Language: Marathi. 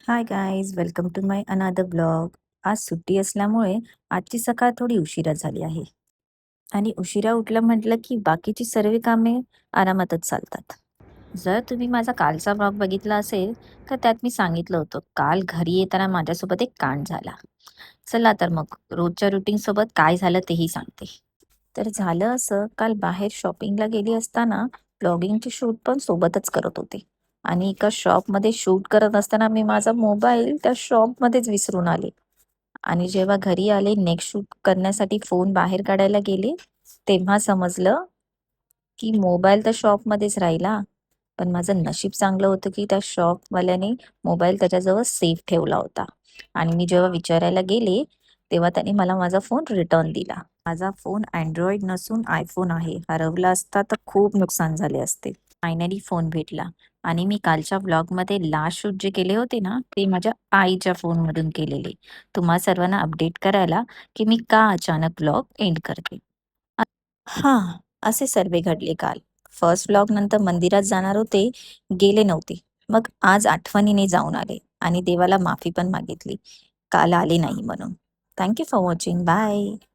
High guys, welcome to my another blog. आज सुट्टी असल्यामुळे आजची सकाळ थोडी उशिरा झाली आहे आणि उशिरा उठलं म्हटलं की बाकीची सर्व कामे आरामातच चालतात. जर तुम्ही माझा कालचा ब्लॉग बघितला असेल तर त्यात मी सांगितलं होतं काल घरी येताना माझ्यासोबत एक कांड झाला. चला तर मग रोजच्या रुटीन सोबत काय झालं तेही सांगते. तर झालं असं, काल बाहेर शॉपिंगला गेली असताना ब्लॉगिंगची शूट पण सोबतच करत होते आणि एका शॉपमध्ये शूट करत असताना मी माझा मोबाईल त्या शॉपमध्येच विसरून आले. आणि जेव्हा घरी आले नेक्स्ट शूट करण्यासाठी फोन बाहेर काढायला गेले, तेव्हा समजलं की मोबाईल तर शॉपमध्येच राहिला. पण माझं नशीब चांगलं होतं की त्या शॉपवाल्याने मोबाईल त्याच्याजवळ सेफ ठेवला होता आणि मी जेव्हा विचारायला गेले तेव्हा त्याने मला माझा फोन रिटर्न दिला. माझा फोन अँड्रॉइड नसून आयफोन आहे. हरवला असता तर खूप नुकसान झाले असते. फायनली फोन भेटला आणि मी कालच्या व्लॉगमध्ये लास्ट शूट जे केले होते ना, ते माझ्या आईच्या फोनमधून केलेले. तुम्हा सर्वांना अपडेट करायला की मी का अचानक व्लॉग एंड करते. हां, असे सर्वे घडले काल. फर्स्ट व्लॉग नंतर मंदिरात जाणार होते, गेले नव्हते. मग आज आठवणीने जाऊन आले आणि देवाला माफी पण मागितली. काल आले नाही म्हणून. Thank you for watching. Bye.